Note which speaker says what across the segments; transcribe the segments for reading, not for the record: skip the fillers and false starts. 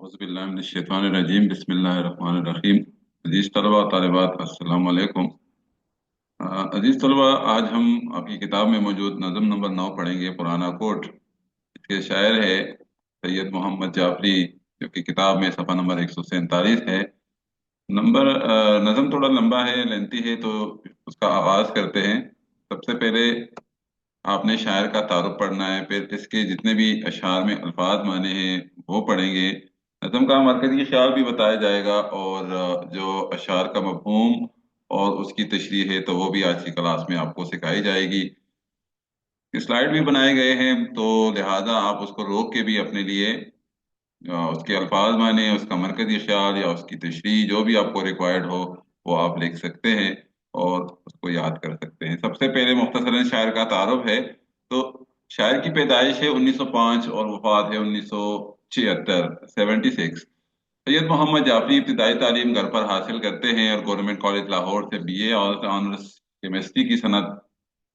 Speaker 1: औज़ुबिल्लाहिमिनश्शैतानिर्रजीम बिस्मिल्लाहिर्रहमानिर्रहीम। अजीज़ तलबा तालिबात अस्सलाम वालेकुम। अजीज़ तलबा, आज हम आपकी किताब में मौजूद नज़म नंबर 9 पढ़ेंगे, पुराना कोट। इसके शायर है सैयद मोहम्मद जाफरी, जो कि किताब में सफ़ा नंबर 147 है। नज़म थोड़ा लंबा है, लेंथी है, तो उसका आगाज़ करते हैं। सबसे पहले आपने शायर का तारुफ पढ़ना है, फिर इसके जितने भी अशार में अल्फाज माने हैं वो पढ़ेंगे। नज़म का मरकजी ख्याल भी बताया जाएगा, और जो अशार का मफहूम और उसकी तशरीह है तो वो भी आज की क्लास में आपको सिखाई जाएगी। स्लाइड भी बनाए गए हैं, तो लिहाजा आप उसको रोक के भी अपने लिए उसके अल्फाज माने, उसका मरकजी ख्याल या उसकी तशरीह जो भी आपको रिक्वायर्ड हो वो आप लिख सकते हैं और उसको याद कर सकते हैं। सबसे पहले मुख्तसरन शायर का तारुफ है। तो शायर की पैदाइश है 1905 और वफात है 1976, 76। सैयद मोहम्मद जाफरी इब्तिदाई तालीम घर पर हासिल करते हैं और गवर्नमेंट कॉलेज लाहौर से बीए और ऑनर्स केमिस्ट्री की सनद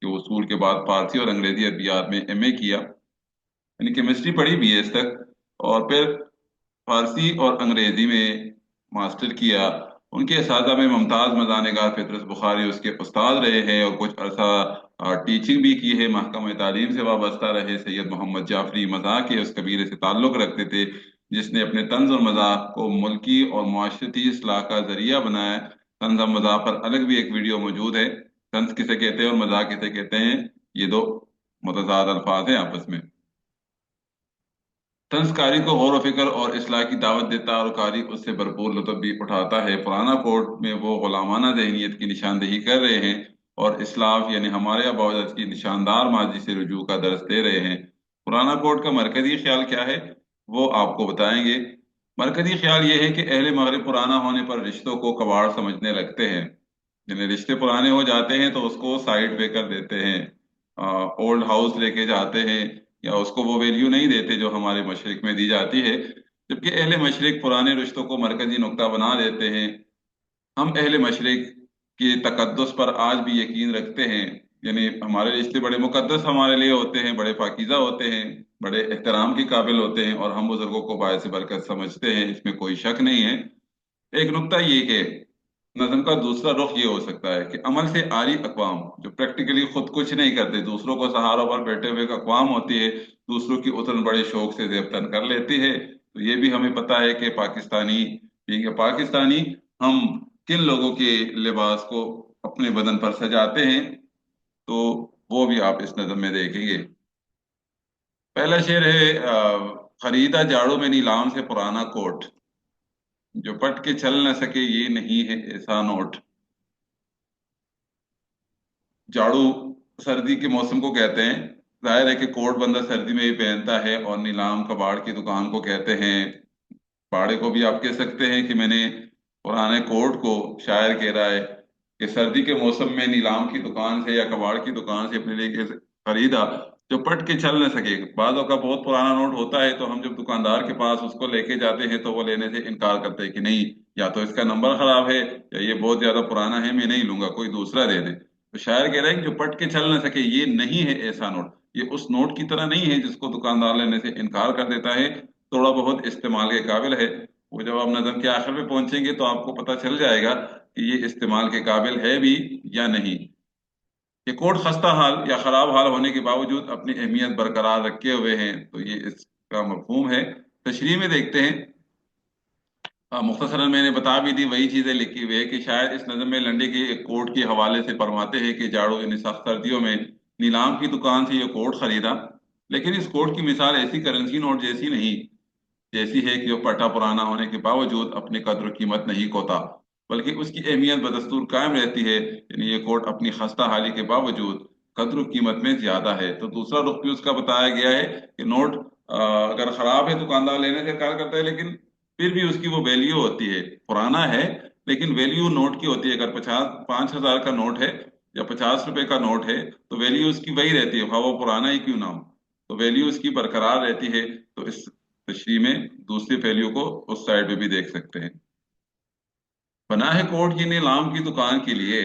Speaker 1: के उसूल के बाद फारसी और अंग्रेजी अदबियात में एमए किया, यानी केमिस्ट्री पढ़ी बीएस तक, और फिर फारसी और अंग्रेजी में मास्टर किया। उनके असातिज़ा में मुमताज मज़ानिगार फितरत बुखारी उसके उस्ताद रहे हैं, और कुछ अरसा टीचिंग भी की है, महकमा तालीम से वाबस्ता रहे। सैयद मोहम्मद जाफरी मज़ाक के उस कबीले से ताल्लुक़ रखते थे जिसने अपने तंज और मज़ाक को मुल्की और माशरती इसलाह का जरिया बनाया। तंज और मज़ाक पर अलग भी एक वीडियो मौजूद है। तंज किसे कहते हैं और मज़ाक किसे कहते हैं, ये दो मुतज़ाद अल्फाज हैं आपस में। तंज कारी को गौर व फिक्र और इस्लाह की दावत देता और कारी उससे भरपूर लुत्फ भी उठाता है। पुराना कोर्ट में वो गुलामाना जहनीत की निशानदेही कर रहे हैं और इस्लाफ यानी हमारे अबावत की निशानदार माजी से रुजू का दर्स दे रहे हैं। पुराना कोर्ट का मरकजी ख्याल क्या है वो आपको बताएंगे। मरकजी ख्याल ये है कि अहले मगरिब पुराना होने पर रिश्तों को कबाड़ समझने लगते हैं, यानी रिश्ते पुराने हो जाते हैं तो उसको साइड पे कर देते हैं, ओल्ड हाउस लेके जाते हैं, या उसको वो वैल्यू नहीं देते जो हमारे मशरिक में दी जाती है। जबकि अहले मशरिक पुराने रिश्तों को मरकजी नुक्ता बना देते हैं। हम अहले मशरिक के तकद्दुस पर आज भी यकीन रखते हैं, यानी हमारे रिश्ते बड़े मुकद्दस हमारे लिए होते हैं, बड़े पाकीज़ा होते हैं, बड़े एहतराम के काबिल होते हैं, और हम बुजुर्गों को बायस बरकत समझते हैं, इसमें कोई शक नहीं है। एक नुक्ता ये है, नज़म का दूसरा रुख ये हो सकता है कि अमल से आरी अक़वाम जो प्रैक्टिकली खुद कुछ नहीं करते, दूसरों को सहारों पर बैठे हुए एक अक़वाम होती है, दूसरों की उतन बड़े शौक से जेबतन कर लेती है। तो ये भी हमें पता है कि पाकिस्तानी, ठीक है, पाकिस्तानी हम किन लोगों के लिबास को अपने बदन पर सजाते हैं, तो वो भी आप इस नज़म में देखेंगे। पहला शेर है, खरीदा जाड़ों में नीलाम से पुराना कोट, जो पट के चल न सके ये नहीं है ऐसा नोट। जाड़ू सर्दी के मौसम को कहते हैं। जाहिर है कि कोट बंदा सर्दी में ही पहनता है, और नीलाम कबाड़ की दुकान को कहते हैं। बाड़े को भी आप कह सकते हैं कि मैंने पुराने कोट को, शायर कह रहा है कि सर्दी के मौसम में नीलाम की दुकान से या कबाड़ की दुकान से अपने लिए खरीदा, जो पट के चल न सके। बाजों का बहुत पुराना नोट होता है, तो हम जब दुकानदार के पास उसको लेके जाते हैं तो वो लेने से इनकार करते हैं कि नहीं, या तो इसका नंबर खराब है या ये बहुत ज्यादा पुराना है, मैं नहीं लूंगा, कोई दूसरा दे दे। तो शायर कह रहा है कि जो पट के चल न सके ये नहीं है ऐसा नोट। ये उस नोट की तरह नहीं है जिसको दुकानदार लेने से इनकार कर देता है, थोड़ा बहुत इस्तेमाल के काबिल है। वो जब आप नज़म के आखिर में पहुंचेंगे तो आपको पता चल जाएगा कि ये इस्तेमाल के काबिल है भी या नहीं। ये कोड खस्ता हाल या खराब हाल होने के बावजूद अपनी अहमियत बरकरार रखे हुए हैं, तो ये इसका मफहूम है। तशरीह में देखते हैं। मुख्तसरन मैंने बता भी दी, वही चीजें लिखी हुई है कि शायद इस नज़म में लंडे के एक कोट के हवाले से फरमाते हैं कि जाड़ों यानी सख्त सर्दियों में नीलाम की दुकान से ये कोट खरीदा, लेकिन इस कोट की मिसाल ऐसी करेंसी नोट जैसी नहीं, जैसी है कि वो पटा पुराना होने के बावजूद अपनी कद्र कीमत नहीं खोता, बल्कि उसकी अहमियत बदस्तूर कायम रहती है। यानी ये कोट अपनी खस्ता हाली के बावजूद कद्र कीमत में ज्यादा है। तो दूसरा रुख भी उसका बताया गया है कि नोट अगर खराब है दुकानदार लेने से इनकार करता है, लेकिन फिर भी उसकी वो वैल्यू होती है। पुराना है लेकिन वैल्यू नोट की होती है। अगर 5,000 का नोट है या 50 रुपए का नोट है, तो वैल्यू उसकी वही रहती है, हाँ वो पुराना ही क्यों ना हो, तो वैल्यू उसकी बरकरार रहती है। तो इस तशरीह में दूसरी पहलू को उस साइड पे भी देख सकते हैं। पनाह कोट की नीलाम की दुकान के लिए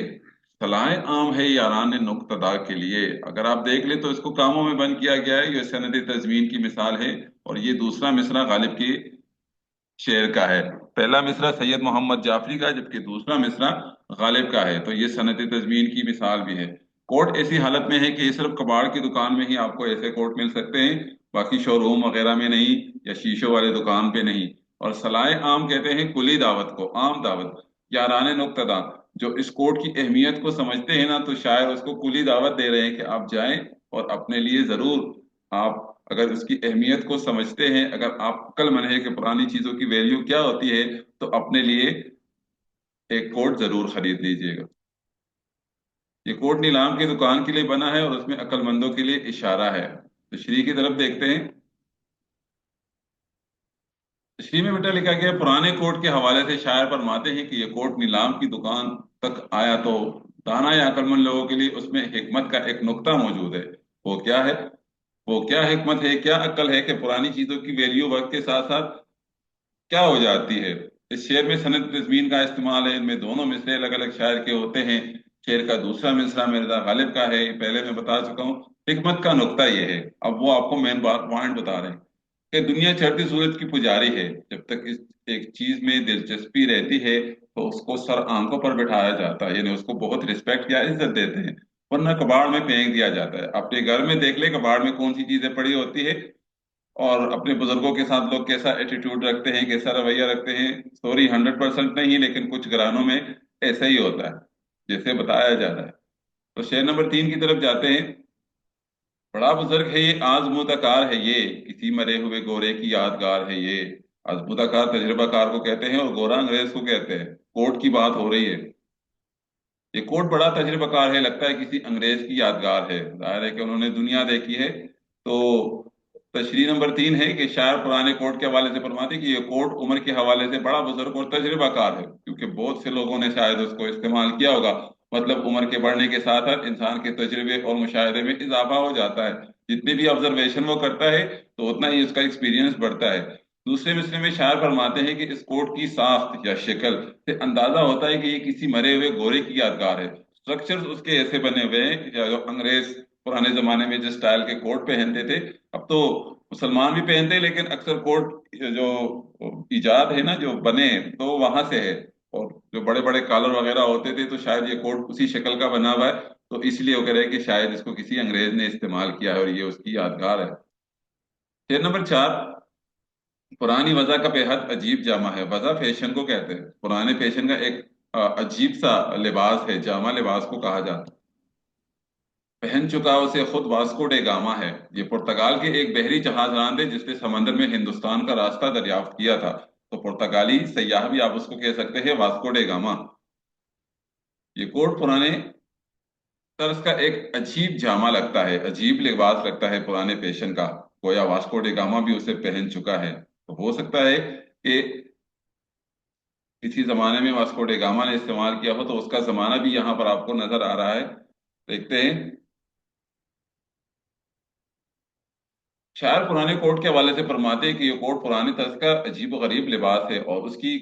Speaker 1: सलाह आम है यारान नुक्तदा के लिए। अगर आप देख ले तो इसको कामों में बंद किया गया है, ये सनद तजमीन की मिसाल है, और ये दूसरा मिसरा गालिब की शेर का है। पहला मिसरा सैयद मोहम्मद जाफरी का है, जबकि दूसरा मिसरा गालिब का है। तो ये सनत तजमीन की मिसाल भी है। कोट ऐसी हालत में है कि ये सिर्फ कबाड़ की दुकान में ही आपको ऐसे कोट मिल सकते हैं, बाकी शोरूम वगैरह में नहीं, या शीशों वाले दुकान पे नहीं। और सलाए आम कहते हैं कुली दावत को, आम दावत। याराने नुक्तदा जो इस कोट की अहमियत को समझते हैं ना, तो शायर उसको कुली दावत दे रहे हैं कि आप जाएं और अपने लिए जरूर, आप अगर उसकी अहमियत को समझते हैं, अगर आप अक्लमंद है कि पुरानी चीजों की वैल्यू क्या होती है, तो अपने लिए एक कोट जरूर खरीद लीजिएगा। ये कोट नीलाम की दुकान के लिए बना है और उसमें अक्लमंदों के लिए इशारा है। तो श्री की तरफ देखते हैं। श्री में बेटा लिखा गया है, पुराने कोट के हवाले से शायर फरमाते हैं कि ये कोट नीलाम की दुकान तक आया तो दाना या अक्लमंद लोगों के लिए उसमें हिकमत का एक नुक्ता मौजूद है। वो क्या है? वो क्या हिकमत है, क्या अक्ल है कि पुरानी चीजों की वैल्यू वक्त के साथ साथ क्या हो जाती है। इस शेर में सनद तस्मीन का इस्तेमाल है। इनमें दोनों मिसरे अलग अलग शायर के होते हैं। शेर का दूसरा मिसरा मिर्जा गालिब का है, ये पहले मैं बता चुका हूँ। हिकमत का नुक्ता ये है, अब वो आपको मेन पॉइंट बता रहे हैं कि दुनिया चढ़ती सूरज की पुजारी है। जब तक इस एक चीज में दिलचस्पी रहती है तो उसको सर आंखों पर बैठाया जाता है, यानी उसको बहुत रिस्पेक्ट या इज्जत देते हैं, वरना कबाड़ में फेंक दिया जाता है। अपने घर में देख ले कबाड़ में कौन सी चीजें पड़ी होती है, और अपने बुजुर्गों के साथ लोग कैसा एटीट्यूड रखते हैं, कैसा रवैया रखते हैं। सॉरी, 100% नहीं, लेकिन कुछ घरानों में ऐसा ही होता है जैसे बताया जा रहा है। तो शेर नंबर 3 की तरफ जाते हैं। बड़ा बुजुर्ग है ये, आजमूदाकार है ये, किसी मरे हुए गोरे की यादगार है ये। आजमूदाकार तजर्बाकार को कहते हैं और गोरा अंग्रेज को कहते हैं। कोर्ट की बात हो रही है। ये कोर्ट बड़ा तजर्बाकार है, लगता है किसी अंग्रेज की यादगार है, जाहिर है कि उन्होंने दुनिया देखी है। तो तशरीह नंबर 3 है कि शायर पुराने कोर्ट के हवाले से फरमाते हैं कि ये कोर्ट उम्र के हवाले से बड़ा बुजुर्ग और तजर्बाकार है, क्योंकि बहुत से लोगों ने शायद उसको इस्तेमाल किया होगा। मतलब उम्र के बढ़ने के साथ साथ इंसान के तजर्बे और मुशाहिदे में इजाफा हो जाता है। जितनी भी ऑब्जर्वेशन वो करता है तो उतना ही उसका एक्सपीरियंस बढ़ता है। दूसरे मिसरे में शायर फरमाते हैं कि इस कोर्ट की साख्त या शक्ल से अंदाजा होता है कि ये किसी मरे हुए गोरे की यादगार है। स्ट्रक्चर्स उसके ऐसे बने हुए हैं, या जो अंग्रेज पुराने जमाने में जिस स्टाइल के कोट पहनते थे, अब तो मुसलमान भी पहनते हैं, लेकिन अक्सर कोट जो इजाद है ना, जो बने, तो वहां से है। और जो बड़े बड़े कॉलर वगैरह होते थे, तो शायद ये कोट उसी शक्ल का बना हुआ है। तो इसलिए वो कह रहे हैं कि शायद इसको किसी अंग्रेज ने इस्तेमाल किया है और ये उसकी यादगार है। शेर नंबर 4, पुरानी वजह का बेहद अजीब जामा है। वजह फैशन को कहते हैं, पुराने फैशन का एक अजीब सा लिबास है, जामा लिबास को कहा जाता है। पहन चुका उसे खुद वास्को डे गामा है। ये पुर्तगाल के एक बहरी जहाजरान थे जिसने समंदर में हिंदुस्तान का रास्ता दरियाफ्त किया था। तो पुर्तगाली सयाह भी आप उसको कह सकते हैं, वास्को डे गामा। ये कोट पुराने तर्ज का एक अजीब जामा लगता है, अजीब लिबास लगता है पुराने फैशन का। गोया वास्को डे गामा भी उसे पहन चुका है। तो हो सकता है कि किसी जमाने में वास्को डे गामा ने इस्तेमाल किया हो, तो उसका जमाना भी यहाँ पर आपको नजर आ रहा है। देखते हैं। शायर पुराने कोट के हवाले से फरमाते हैं कि ये कोट पुराने तर्ज का अजीब गरीब लिबास है और उसकी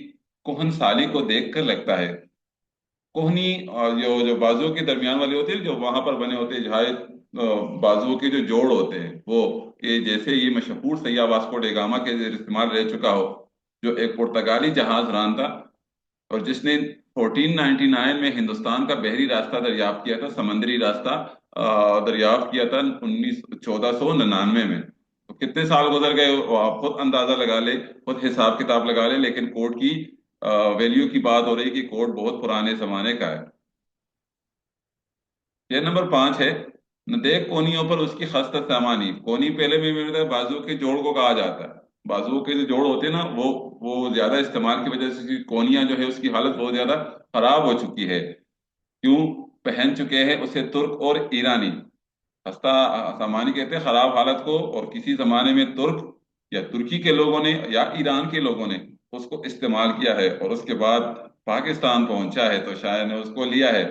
Speaker 1: कोहन साली को देख कर लगता है। कोहनी और जो जो बाजुओं के दरमियान वाले होते हैं, जो वहां पर बने होते हैं, जहाँ बाजुओं के जो जोड़ होते हैं, वो कि जैसे ये मशहूर सैयाह वास्को डे गामा के इस्तेमाल रह चुका हो, जो एक पुर्तगाली जहाज रान था और जिसने 1499 में हिंदुस्तान का बहरी रास्ता दरियाफ्त किया था, समंदरी रास्ता दरियाफ्त किया था 1499 में। तो कितने साल गुजर गए वो आप खुद अंदाजा लगा ले, खुद हिसाब किताब लगा ले। लेकिन कोर्ट की वैल्यू की बात हो रही कि कोर्ट बहुत पुराने जमाने का है। ये नंबर 5 है। न देख कोनियों पर उसकी खस्ता सामानी। कोनी पहले में मेरे बाजू के जोड़ को कहा जाता है। बाजुओं के जो जोड़ होते हैं ना, वो ज्यादा इस्तेमाल की वजह से उसकी कोनियां जो है, उसकी हालत बहुत ज्यादा खराब हो चुकी है। क्यों? पहन चुके हैं उसे तुर्क और ईरानी। खस्ता सामानी कहते हैं खराब हालत को, और किसी जमाने में तुर्क या तुर्की के लोगों ने या ईरान के लोगों ने उसको इस्तेमाल किया है, और उसके बाद पाकिस्तान पहुंचा है तो शायद ने उसको लिया है।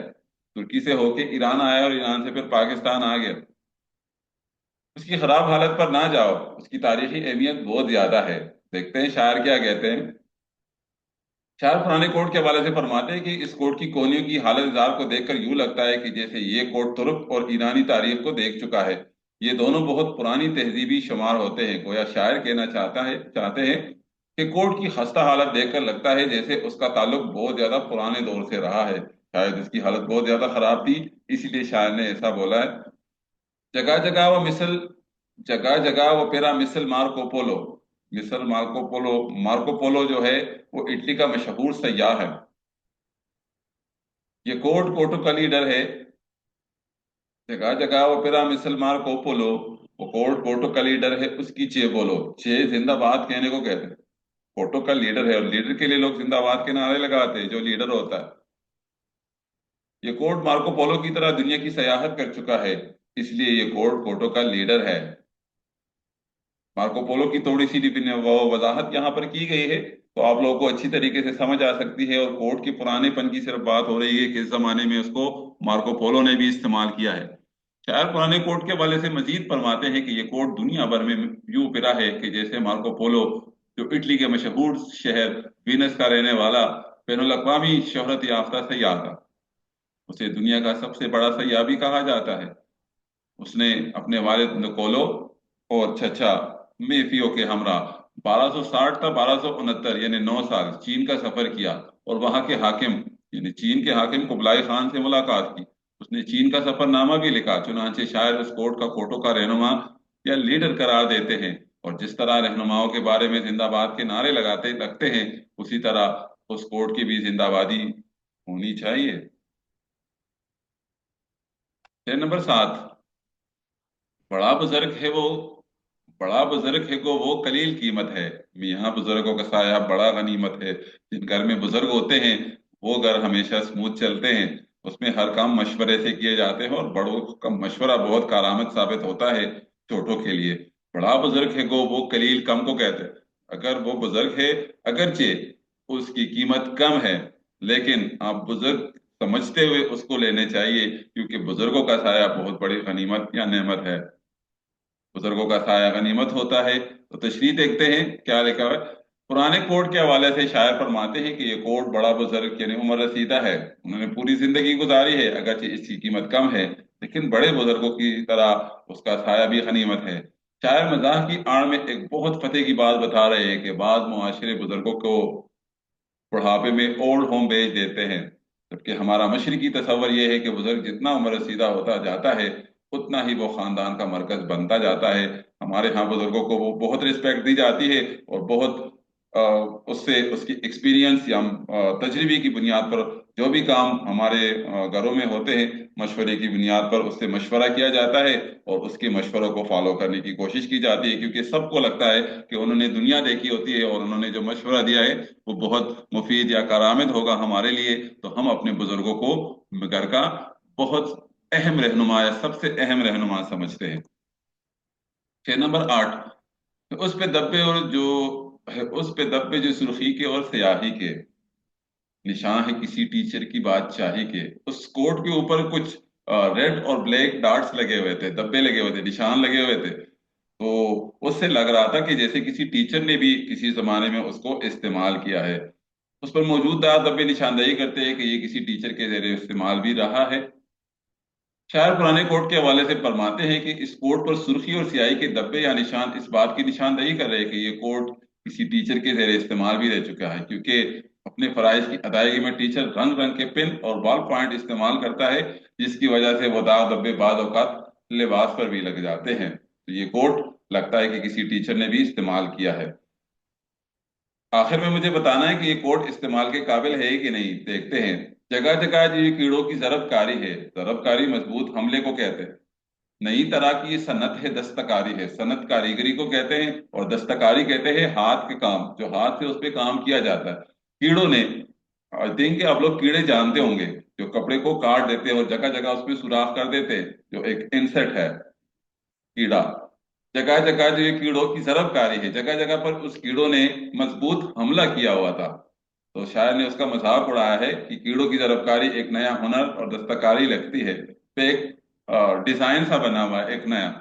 Speaker 1: तुर्की से होके ईरान आया और ईरान से फिर पाकिस्तान आ गया। उसकी खराब हालत पर ना जाओ, उसकी तारीखी अहमियत बहुत ज्यादा है। देखते हैं शायर क्या कहते हैं। शायर पुराने कोर्ट के हवाले से फरमाते हैं कि इस कोर्ट की कोनियों की हालत जार को देखकर यूं लगता है कि जैसे ये कोर्ट तुर्क और ईरानी तारीख को देख चुका है। ये दोनों बहुत पुरानी तहजीबी शुमार होते हैं। गोया शायर कहना चाहते हैं کہ کوٹ کی خستہ حالت دیکھ کر لگتا ہے جیسے اس کا تعلق بہت زیادہ پرانے دور سے رہا ہے، شاید اس کی حالت بہت زیادہ خراب تھی، اسی لیے شاعر نے ایسا بولا ہے۔ جگہ جگہ وہ مثل جگہ جگہ وہ پیرا مثل مارکو پولو، مثل مارکو پولو جو ہے وہ اٹلی کا مشہور سیاح ہے۔ یہ کوٹو کا لیڈر ہے، جگہ جگہ وہ پیرا مثل مارکو پولو، وہ کوٹو کا لیڈر ہے، اس کی چے بولو، چے زندہ باد کہنے کو کہتے ہیں، کوٹو کا لیڈر ہے اور لیڈر کے لیے لوگ زندہ باد کے نعرے لگاتے ہیں جو لیڈر ہوتا ہے۔ یہ کوٹ مارکو پولو کی طرح دنیا کی سیاحت کر چکا ہے، اس لیے یہ کوٹو کا لیڈر ہے۔ مارکو پولو کی تھوڑی سی وضاحت یہاں پر کی گئی ہے تو آپ لوگوں کو اچھی طریقے سے سمجھ آ سکتی ہے، اور کوٹ کے پرانے پن کی صرف بات ہو رہی ہے کہ اس زمانے میں اس کو مارکو پولو نے بھی استعمال کیا ہے۔ شاعر پرانے کوٹ کے حوالے سے مزید فرماتے ہیں کہ یہ کوٹ دنیا بھر میں یوں پھرا ہے کہ جیسے مارکو پولو، جو اٹلی کے مشہور شہر وینس کا رہنے والا بین الاقوامی شہرت یافتہ سیاح تھا، اسے دنیا کا سب سے بڑا سیاح بھی کہا جاتا ہے۔ اس نے اپنے والد نکولو اور چچا میفیو کے ہمراہ 1260 تا 1269 یعنی 9 سال چین کا سفر کیا، اور وہاں کے حاکم یعنی چین کے حاکم کبلائی خان سے ملاقات کی۔ اس نے چین کا سفر نامہ بھی لکھا، چنانچہ شاعر اس کوٹو کا رہنما یا لیڈر قرار دیتے ہیں، اور جس طرح رہنماؤں کے بارے میں زندہ باد کے نعرے لگتے ہیں، اسی طرح اس کوٹ کی بھی زندہ بادی ہونی چاہیے۔ نمبر 7، بڑا بزرگ ہے وہ بڑا بزرگ ہے وہ قلیل قیمت ہے، میاں بزرگوں کا سایہ بڑا غنیمت ہے۔ جن گھر میں بزرگ ہوتے ہیں وہ گھر ہمیشہ سموتھ چلتے ہیں، اس میں ہر کام مشورے سے کیے جاتے ہیں، اور بڑوں کا مشورہ بہت کارآمد ثابت ہوتا ہے چھوٹوں کے لیے۔ بڑا بزرگ ہے وہ قلیل کم کو کہتے ہیں، اگر وہ بزرگ ہے اگرچہ اس کی قیمت کم ہے، لیکن آپ بزرگ سمجھتے ہوئے اس کو لینے چاہیے، کیونکہ بزرگوں کا سایہ بہت بڑی غنیمت یا نعمت ہے۔ بزرگوں کا سایہ غنیمت ہوتا ہے۔ تو تشریح دیکھتے ہیں کیا لکھا ہوا ہے۔ پرانے کوٹ کے حوالے سے شاعر فرماتے ہیں کہ یہ کوٹ بڑا بزرگ یعنی عمر رسیدہ ہے، انہوں نے پوری زندگی گزاری ہے، اگرچہ اس کی قیمت کم ہے، لیکن بڑے بزرگوں کی طرح اس کا سایہ بھی غنیمت ہے۔ شاعر مزاح کی آڑ میں ایک بہت فتح کی بات بتا رہے ہیں کہ بعض معاشرے بزرگوں کو بڑھاپے میں اولڈ ہوم بھیج دیتے ہیں، جبکہ ہمارا مشرقی تصور یہ ہے کہ بزرگ جتنا عمر رسیدہ ہوتا جاتا ہے اتنا ہی وہ خاندان کا مرکز بنتا جاتا ہے۔ ہمارے ہاں بزرگوں کو وہ بہت رسپیکٹ دی جاتی ہے، اور بہت اس سے اس کی ایکسپیرینس یا تجربے کی بنیاد پر جو بھی کام ہمارے گھروں میں ہوتے ہیں مشورے کی بنیاد پر اس سے مشورہ کیا جاتا ہے، اور اس کے مشوروں کو فالو کرنے کی کوشش کی جاتی ہے، کیونکہ سب کو لگتا ہے کہ انہوں نے دنیا دیکھی ہوتی ہے اور انہوں نے جو مشورہ دیا ہے وہ بہت مفید یا کارآمد ہوگا ہمارے لیے، تو ہم اپنے بزرگوں کو گھر کا بہت اہم رہنما یا سب سے اہم رہنما سمجھتے ہیں۔ نمبر 8، اس پہ دبے اور جو اس پہ دبے جو سرخی کے اور سیاہی کے نشان ہے کسی ٹیچر کی بادشاہی کے۔ اس کوٹ کے اوپر کچھ ریڈ اور بلیک ڈاٹس لگے ہوئے تھے، دبے لگے ہوئے تھے، نشان لگے ہوئے تھے، تو اس سے لگ رہا تھا کہ جیسے کسی ٹیچر نے بھی کسی زمانے میں اس کو استعمال کیا ہے۔ اس پر موجود دبے نشاندہی کرتے ہیں کہ یہ کسی ٹیچر کے زیر استعمال بھی رہا ہے۔ شاعر پرانے کوٹ کے حوالے سے فرماتے ہیں کہ اس کوٹ پر سرخی اور سیاہی کے دبے یا نشان اس بات کی نشاندہی کر رہے ہیں کہ یہ کوٹ کسی ٹیچر کے زیر استعمال بھی رہ چکا ہے، کیونکہ اپنے فرائض کی ادائیگی میں ٹیچر رنگ رنگ کے پن اور بال پوائنٹ استعمال کرتا ہے، جس کی وجہ سے وہ داغ دبے بعض اوقات لباس پر بھی لگ جاتے ہیں۔ تو یہ کوٹ لگتا ہے کہ کسی ٹیچر نے بھی استعمال کیا ہے۔ آخر میں مجھے بتانا ہے کہ یہ کوٹ استعمال کے قابل ہے کہ نہیں، دیکھتے ہیں۔ جگہ جگہ جو کیڑوں کی ضرب کاری ہے، ضرب کاری مضبوط حملے کو کہتے ہیں۔ نئی طرح کی یہ صنعت ہے، دستکاری ہے، صنعت کاریگری کو کہتے ہیں، اور دستکاری کہتے ہیں ہاتھ کے کام، جو ہاتھ سے اس پہ کام کیا جاتا ہے۔ کیڑوں نے دیں گے، آپ لوگ کیڑے جانتے ہوں گے جو کپڑے کو کاٹ دیتے ہیں اور جگہ جگہ اس پہ سوراخ کر دیتے ہیں، جو ایک انسیکٹ ہے، کیڑا۔ جگہ جگہ جو یہ کیڑوں کی ضرب کاری ہے، جگہ جگہ پر اس کیڑوں نے مضبوط حملہ کیا ہوا تھا، تو شاعر نے اس کا مذاق اڑایا ہے کہ کیڑوں کی ضرب کاری ایک نیا ہنر اور دستکاری لگتی ہے، پہ ایک ڈیزائن سا بنا ہوا ہے ایک نیا۔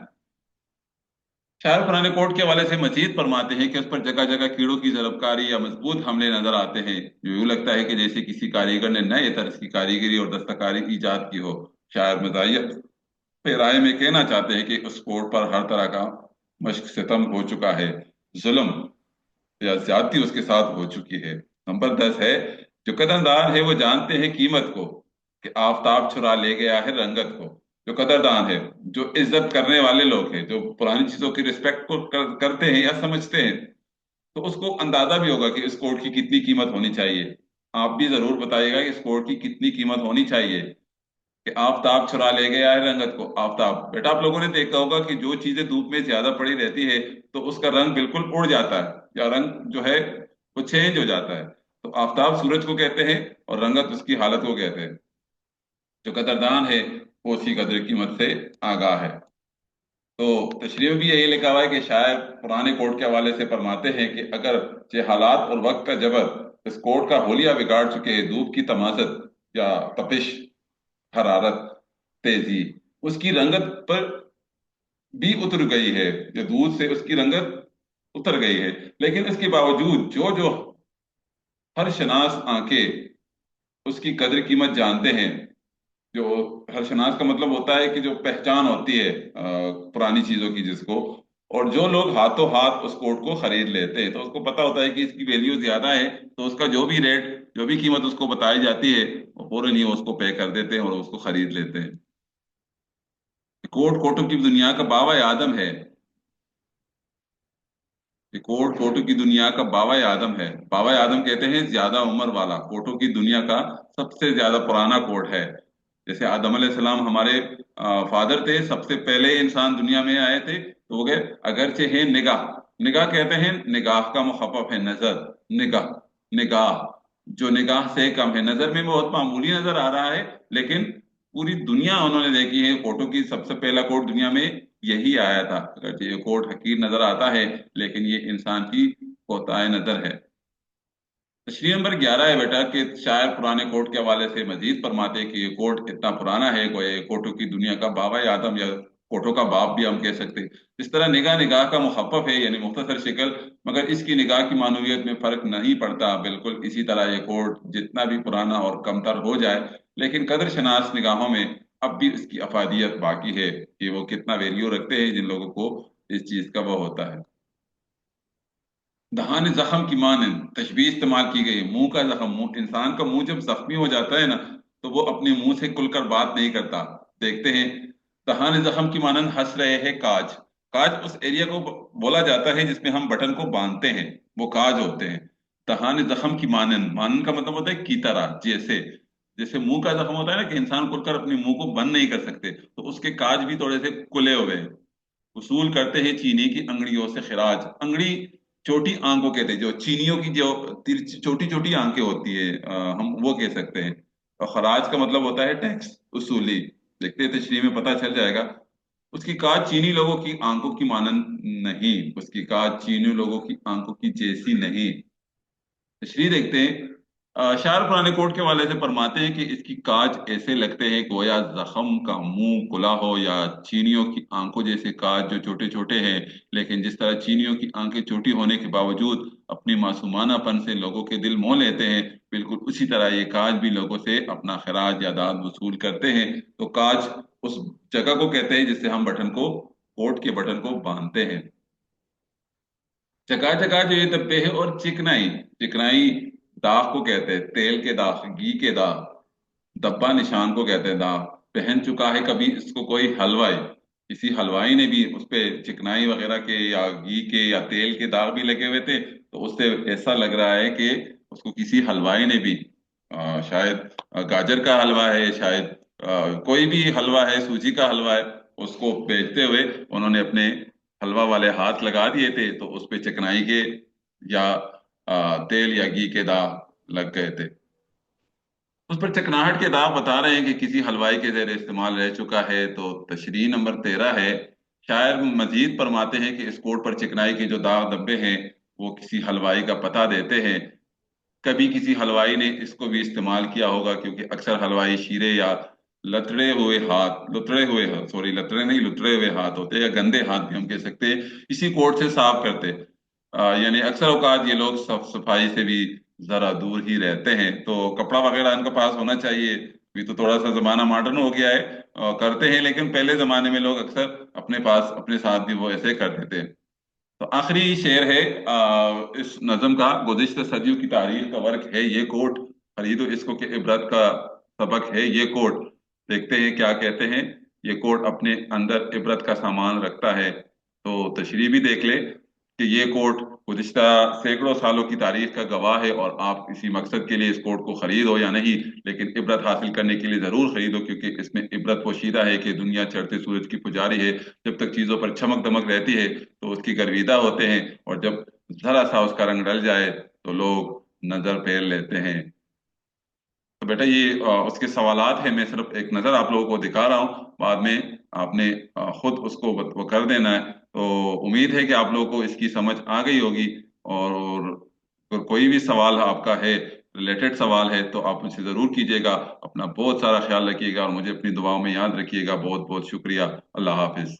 Speaker 1: شاعر پرانے کوٹ کے حوالے سے مزید فرماتے ہیں کہ اس پر جگہ جگہ کیڑوں کی ضرب کاری یا مضبوط حملے نظر آتے ہیں، جو یوں لگتا ہے کہ جیسے کسی کاریگر نے نئے طرز کی کاریگری اور دستکاری ایجاد کی ہو۔ شاعر مزاحیہ رائے میں کہنا چاہتے ہیں کہ اس کوٹ پر ہر طرح کا مشق ستم ہو چکا ہے، ظلم या ज्यादती उसके साथ हो चुकी है। नंबर 10 है, जो कदरदान है वो जानते हैं कीमत को, कि आफताब चुरा ले गया है रंगत को। जो कदरदान है, जो इज्जत करने वाले लोग हैं, जो पुरानी चीजों की रिस्पेक्ट को करते हैं या समझते हैं, तो उसको अंदाजा भी होगा कि इस कोट की कितनी कीमत होनी चाहिए। आप भी जरूर बताइएगा कि इस कोट की कितनी कीमत होनी चाहिए। कि आफताब चुरा ले गया है रंगत को। आफताब, बेटा आप लोगों ने देखा होगा कि जो चीजें धूप में ज्यादा पड़ी रहती है तो उसका रंग बिल्कुल उड़ जाता है, या रंग जो है वो चेंज हो जाता है। तो आफताब सूरज को कहते हैं और रंगत उसकी हालत को कहते हैं। जो कदरदान है वो उसी कदर कीमत से आगाह है। तो तशरीह में भी यही लिखा हुआ है कि शायर पुराने कोर्ट के हवाले से फरमाते हैं कि अगर ये हालात और वक्त का जबर इस कोर्ट का होलिया बिगाड़ चुके हैं, धूप की तमाजत या तपिश, हरारत, तेजी उसकी रंगत पर भी उतर गई है, जो दूध से उसकी रंगत उतर गई है, लेकिन इसके बावजूद जो जो हर शनास आंखें उसकी कदर कीमत जानते हैं। जो हर शनास का मतलब होता है कि जो पहचान होती है पुरानी चीजों की जिसको, और जो लोग हाथों हाथ उस कोट को खरीद लेते हैं तो उसको पता होता है कि इसकी वैल्यू ज्यादा है, तो उसका जो भी रेट, जो भी कीमत उसको बताई जाती है वो फौरन ही उसको पे कर देते हैं और उसको खरीद लेते हैं। कोट कोटों की दुनिया का बाबा आदम है। ये कोट कोटों की दुनिया का बाबा आदम है। बाबा आदम कहते हैं ज्यादा उम्र वाला, कोटों की दुनिया का सबसे ज्यादा पुराना कोट है। जैसे आदम अलैहिस्सलाम हमारे फादर थे, सबसे पहले इंसान दुनिया में आए थे, तो वो गए अगरचे हैं निगाह। निगाह कहते हैं, निगाह का मुखफ़फ़ है नजर। निगाह, निगाह जो निगाह से कम है, नजर में बहुत मामूली नजर आ रहा है, लेकिन पूरी दुनिया उन्होंने देखी है। कोटों की सबसे पहला कोट दुनिया में यही आया था। अगर ये कोट हकीर नजर आता है, लेकिन ये इंसान की कोताह नजर है। तशरीह नंबर 11 है बेटा कि शायर पुराने कोट के हवाले से मजीद फरमाते हैं कि ये कोट इतना पुराना है कि ये कोटों की दुनिया का बाबा आदम, या कोटों का बाप भी हम कह सकते हैं। इस तरह निगाह निगाह का मुखफ़फ़ है, यानी मुख्तसर शक्ल, मगर इसकी निगाह की मानवियत में फर्क नहीं पड़ता। बिल्कुल इसी तरह ये कोट जितना भी पुराना और कमतर हो जाए, लेकिन कदर शनास निगाहों में अब भी इसकी अफादियत बाकी है, कि वो कितना वैल्यू रखते हैं जिन लोगों को इस चीज का वो होता है। दहान जख्म की मानन तशबीह इस्तेमाल की गई है। मुंह का जख्म, इंसान का मुंह जब जख्मी हो जाता है ना, तो वो अपने मुंह से खुलकर बात नहीं करता। देखते हैं, दहान जख्म की मानन हंस रहे हैं काज। काज उस एरिया को बोला जाता है जिसमें हम बटन को बांधते हैं, वो काज होते हैं। दहान जख्म की मानन, मानन का मतलब होता है की तरह, जैसे जैसे मुंह का जख्म होता है ना कि इंसान खुलकर अपने मुंह को बंद नहीं कर सकते, तो उसके काज भी थोड़े से खुले हुए हैं। वसूल करते हैं चीनी की अंगड़ियों से खिराज। अंगड़ी छोटी आंख को कहते हैं, जो चीनियों की जो छोटी छोटी आंखें होती है, हम वो कह सकते हैं। और खराज का मतलब होता है टैक्स, उसूली। देखते हैं तशरीह में पता चल जाएगा। उसकी काज चीनी लोगों की आंखों की मानन नहीं, उसकी काज चीनी लोगों की आंखों की जैसी नहीं। तशरीह देखते हैं। शायर पुराने कोट के हवाले से फरमाते हैं कि इसकी काज ऐसे लगते हैं गोया जख्म का मुंह खुला हो, या चीनियों की आंखों जैसे काज जो छोटे छोटे हैं। लेकिन जिस तरह चीनियों की आंखें छोटी होने के बावजूद अपनी मासूमानापन से लोगों के दिल मोह लेते हैं, बिल्कुल उसी तरह ये काज भी लोगों से अपना खराज या दाद वसूल करते हैं। तो काज उस जगह को कहते हैं जिससे हम बटन को, कोट के बटन को बांधते हैं। चका चका जो ये धब्बे है, और चिकनाई, चिकनाई दाग को कहते हैं, तेल के दाग, घी के दाग। धब्बा निशान को कहते हैं दाग। पहन चुका है कभी इसको कोई हलवाई, किसी हलवाई ने भी उस पे चिकनाई वगैरह के या घी के या तेल के दाग भी लगे हुए थे, तो उससे ऐसा लग रहा है कि उसको किसी हलवाई ने भी, शायद गाजर का हलवा है, शायद कोई भी हलवा है, सूजी का हलवा है, उसको बेचते हुए उन्होंने अपने हलवा वाले हाथ लगा दिए थे, तो उस पे चिकनाई के या तेल या घी के दाग लग गए थे। उस पर चकनाहट के दाग बता रहे हैं कि किसी हलवाई के जेर इस्तेमाल रह चुका है। तो तशरीह नंबर 13 है। शायर मजीद फरमाते हैं कि इस कोट पर चिकनाई के जो दाग धब्बे हैं वो किसी हलवाई का पता देते हैं। कभी किसी हलवाई ने इसको भी इस्तेमाल किया होगा, क्योंकि अक्सर हलवाई शीरे या लतड़े हुए हाथ, लुतरे हुए हाथ, सॉरी लतड़े नहीं, लुतरे हुए हाथ होते हैं, या गंदे हाथ भी हम कह सकते हैं, इसी कोट से साफ करते। यानी अक्सर औकात ये लोग साफ सफाई से भी जरा दूर ही रहते हैं, तो कपड़ा वगैरह इनके पास होना चाहिए। अभी तो थोड़ा सा जमाना मॉडर्न हो गया है, करते हैं, लेकिन पहले जमाने में लोग अक्सर अपने पास अपने साथ भी वो ऐसे करते थे। तो आखिरी शेर है इस नज्म का। गुज़िश्ता सदियों की तारीख का वर्क है ये कोट, खरीदो इसको कि इबरत का सबक है ये कोट। देखते हैं क्या कहते हैं। ये कोट अपने अंदर इबरत का सामान रखता है। तो तशरीह भी देख ले कि ये कोट गुज़िश्ता सैकड़ों सालों की तारीख का गवाह है, और आप इसी मकसद के लिए इस कोट को खरीदो या नहीं, लेकिन इबरत हासिल करने के लिए जरूर खरीदो, क्योंकि इसमें इबरत पोशीदा है कि दुनिया चढ़ते सूरज की पुजारी है। जब तक चीजों पर चमक दमक रहती है तो उसकी गर्विदा होते हैं, और जब जरा सा उसका रंग ढल जाए तो लोग नजर फेर लेते हैं। तो बेटा ये उसके सवालात हैं, मैं सिर्फ एक नजर आप लोगों को दिखा रहा हूँ, बाद में आपने खुद उसको वो कर देना है। तो उम्मीद है कि आप लोगों को इसकी समझ आ गई होगी। और अगर कोई भी सवाल आपका है, रिलेटेड सवाल है, तो आप मुझसे जरूर कीजिएगा। अपना बहुत सारा ख्याल रखिएगा और मुझे अपनी दुआओं में याद रखिएगा। बहुत बहुत शुक्रिया। अल्लाह हाफिज।